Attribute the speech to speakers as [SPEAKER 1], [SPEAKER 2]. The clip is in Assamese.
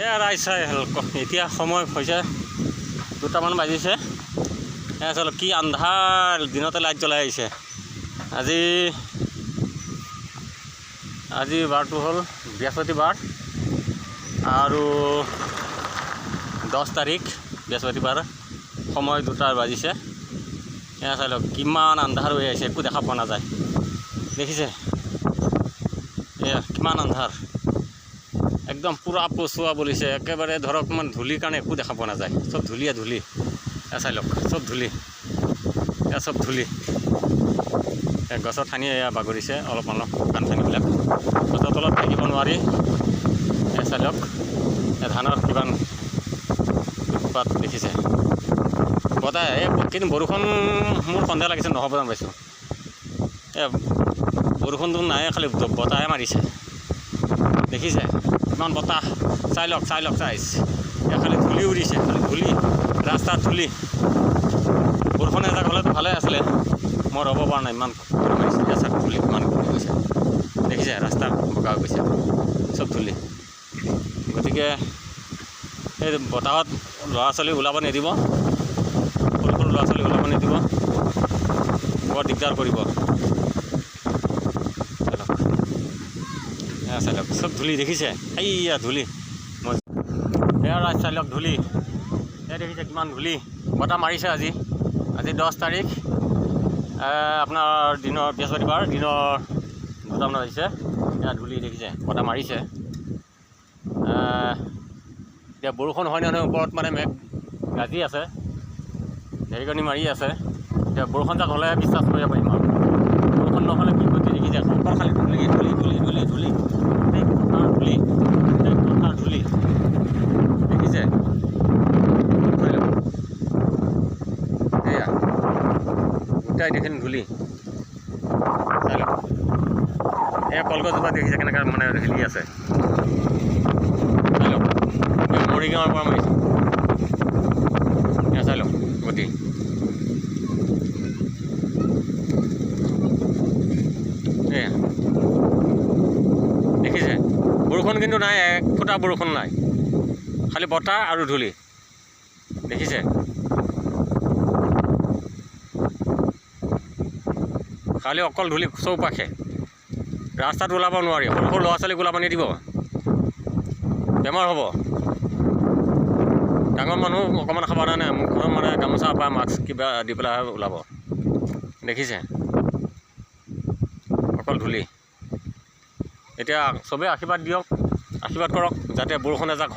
[SPEAKER 1] এয়া ৰাইজা এতিয়া সময় হৈছে 2টামান বাজিছে। আচলতে কি আন্ধাৰ, দিনতে লাইট জ্বলাই আহিছে। আজি বাৰটো হ'ল বৃহস্পতিবাৰ আৰু 10 তাৰিখ বৃহস্পতিবাৰ, সময় 2টা বাজিছে। এয়া চাই লওক কিমান আন্ধাৰ হৈ আহিছে, একো দেখা পোৱা নাযায়। দেখিছে এয়া কিমান আন্ধাৰ, একদম পুৰা পচোৱা বলিছে একেবাৰে। ধৰক মানে ধূলিৰ কাৰণে একো দেখা পোৱা নাযায়, চব ধূলিয়ে ধূলি। এয়া চাই লওক চব ধূলি, এয়া চব ধূলি। গছৰ ঠানি এয়া বাগৰিছে অলপ কাণ ঠানিবিলাক, গছৰ তলত থাকিব নোৱাৰি। এয়া চাই লওক ধানৰ কিমান উৎপাত দেখিছে। বতাহ কিন্তু বৰষুণ মোৰ সন্ধিয়া লাগিছে নহ'ব যেন পাইছোঁ। বৰষুণটো নাই, খালি বতাহে মাৰিছে। দেখিছে ইমান বতাহ, চাই লওক খালি ধূলি উৰিছে, খালি ধূলি, ৰাস্তাত ধূলি। বৰষুণ এজাক হ'লেতো ভালে আছিলে, মই ৰ'ব পৰা নাই, ইমান মাৰিছে। ৰাস্তাত ধূলি কিমান গৈছে, দেখিছে ৰাস্তা বগা হৈ গৈছে, চব ধূলি। গতিকে এই বতাহত ল'ৰা ছোৱালী ওলাব নিদিব, সৰু ল'ৰা ছোৱালী ওলাব নিদিব, বৰ দিগদাৰ কৰিব। চাই লওক চব ধূলি, দেখিছে এইয়া ধূলি। এয়া ৰাইজ চাই লওক ধূলি, এয়া দেখিছে কিমান ধূলি। বতাহ মাৰিছে আজি 10 তাৰিখ আপোনাৰ বৃহস্পতিবাৰ দিনৰ 2টামান বাজিছে। এয়া ধূলি দেখিছে, বতাহ মাৰিছে। এতিয়া বৰষুণ হয় নহয়, ওপৰত মানে মেঘ গাজি আছে, ঢেৰেকনি মাৰি আছে। এতিয়া বৰষুণ যাক হ'লে বিশ্বাস কৰিব পাৰিম আৰু বৰষুণ নহ'লে কি গতি দেখিছে। অকল খালি ধূলি ধূলি ধূলি ধূলি ধূলি, পথাৰ ধূলি, দেখিছে এয়া গোটাই দেখোন ধূলি। চাই লওক এয়া কলগছজোপা দেখিছে কেনেকৈ মানে হেলি আছে। চাই লওক মৰিগাঁৱৰ পৰা মাৰিছোঁ, এয়া চাই লওক গতি। এয়া দেখিছে বৰষুণ কিন্তু নাই, এক ফুটা বৰষুণ নাই, খালি বতাহ আৰু ধূলি। দেখিছে খালি অকল ধূলি চৌপাশে, ৰাস্তাত ওলাব নোৱাৰি। সৰু ল'ৰা ছোৱালীক ওলাব নিদিব, বেমাৰ হ'ব। ডাঙৰ মানুহ অকণমান সাৱধানে মুখখন মানে গামোচা বা মাস্ক কিবা দি পেলাই ওলাব। দেখিছে অকল ধূলি। এতিয়া চবেই আশীৰ্বাদ দিয়ক, আশীৰ্বাদ কৰক যাতে বৰষুণ এজাক